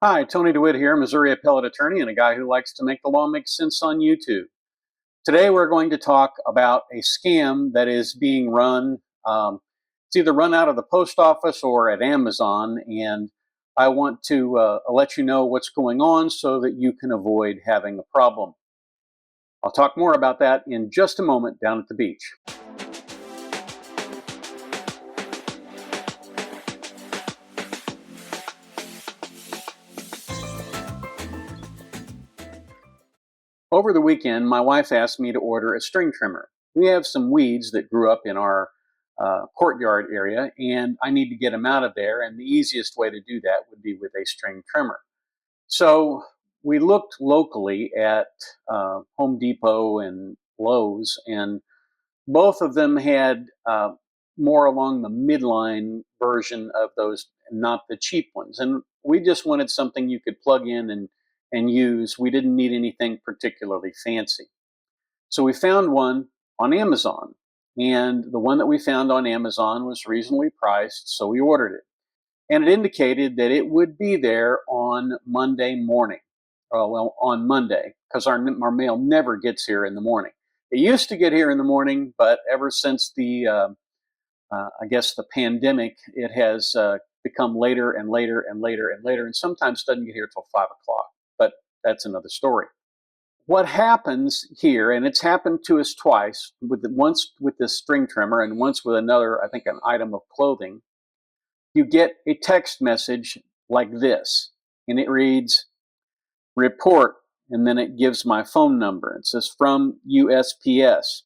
Hi, Tony DeWitt here, Missouri appellate attorney and a guy who likes to make the law make sense on YouTube. Today we're going to talk about a scam that is being run. It's either run out of the post office or at Amazon, and I want to let you know what's going on so that you can avoid having a problem. I'll talk more about that in just a moment down at the beach. Over the weekend, my wife asked me to order a string trimmer. We have some weeds that grew up in our courtyard area, and I need to get them out of there. And the easiest way to do that would be with a string trimmer. So we looked locally at Home Depot and Lowe's, and both of them had more along the midline version of those, not the cheap ones. And we just wanted something you could plug in and use. We didn't need anything particularly fancy. So we found one on Amazon. And the one that we found on Amazon was reasonably priced, so we ordered it. And it indicated that it would be there on Monday morning. On Monday, because our mail never gets here in the morning. It used to get here in the morning, but ever since I guess the pandemic, it has become later and later and later and later, and sometimes doesn't get here till 5 o'clock. But that's another story. What happens here, and it's happened to us twice, once with this string trimmer and once with another, I think, an item of clothing. You get a text message like this, and it reads, "Report," and then it gives my phone number. It says, "From USPS.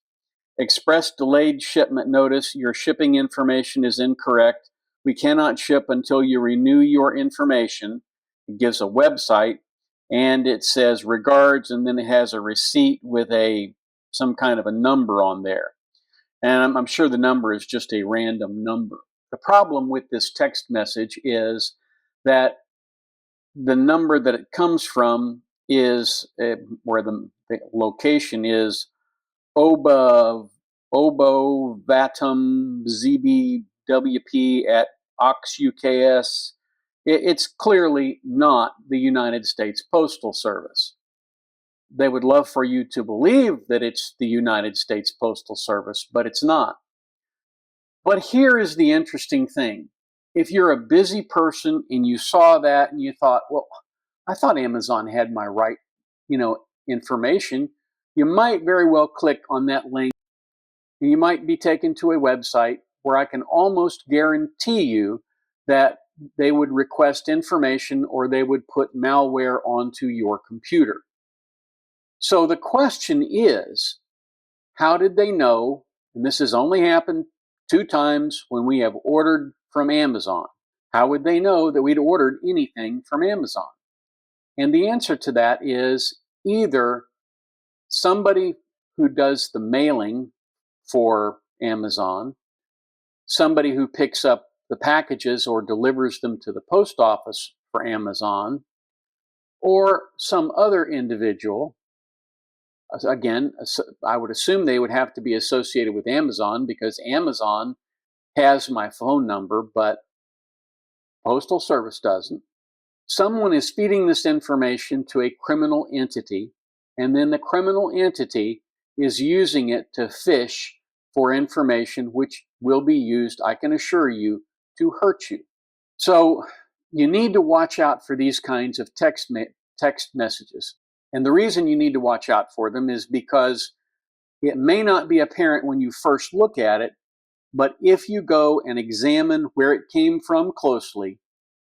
Express delayed shipment notice. Your shipping information is incorrect. We cannot ship until you renew your information." It gives a website, and it says regards, and then it has a receipt with some kind of a number on there. And I'm sure the number is just a random number. The problem with this text message is that the number that it comes from is where the location is Obo Vatum ZBWP at OXUKS. It's clearly not the United States Postal Service. They would love for you to believe that it's the United States Postal Service, but it's not. But here is the interesting thing. If you're a busy person and you saw that and you thought, well, I thought Amazon had my right, information, you might very well click on that link. You might be taken to a website where I can almost guarantee you that they would request information or they would put malware onto your computer. So the question is, how did they know? And this has only happened 2 times when we have ordered from Amazon. How would they know that we'd ordered anything from Amazon? And the answer to that is either somebody who does the mailing for Amazon, somebody who picks up the packages or delivers them to the post office for Amazon, or some other individual. Again, I would assume they would have to be associated with Amazon because Amazon has my phone number, but Postal Service doesn't. Someone is feeding this information to a criminal entity, and then the criminal entity is using it to fish for information which will be used, I can assure you, to hurt you. So you need to watch out for these kinds of text messages. And the reason you need to watch out for them is because it may not be apparent when you first look at it, but if you go and examine where it came from closely,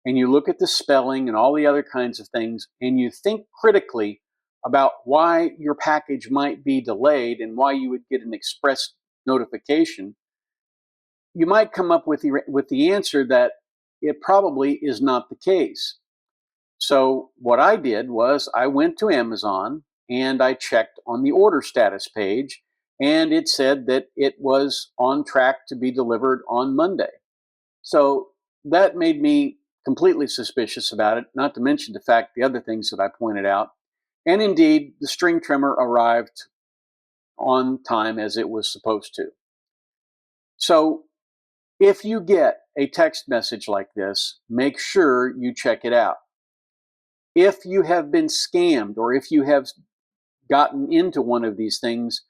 and you look at the spelling and all the other kinds of things, and you think critically about why your package might be delayed and why you would get an express notification, you might come up with the answer that it probably is not the case. So what I did was I went to Amazon and I checked on the order status page, and it said that it was on track to be delivered on Monday. So that made me completely suspicious about it, not to mention the fact the other things that I pointed out. And indeed, the string trimmer arrived on time as it was supposed to. So if you get a text message like this, make sure you check it out. If you have been scammed or if you have gotten into one of these things,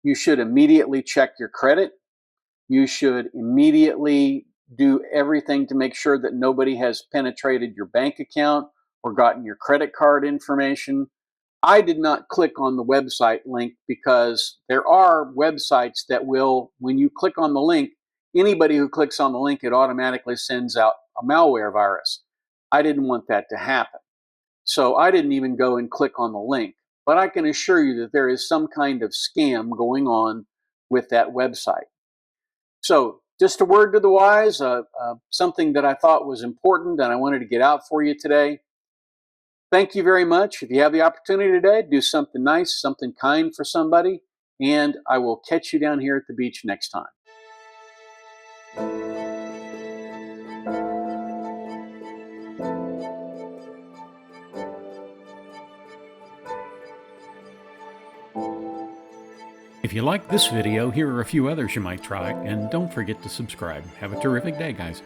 you should immediately check your credit. You should immediately do everything to make sure that nobody has penetrated your bank account or gotten your credit card information. I did not click on the website link because there are websites that will, when you click on the link, anybody who clicks on the link, it automatically sends out a malware virus. I didn't want that to happen. So I didn't even go and click on the link. But I can assure you that there is some kind of scam going on with that website. So just a word to the wise, something that I thought was important and I wanted to get out for you today. Thank you very much. If you have the opportunity today, do something nice, something kind for somebody, and I will catch you down here at the beach next time. If you like this video, here are a few others you might try, and don't forget to subscribe. Have a terrific day, guys.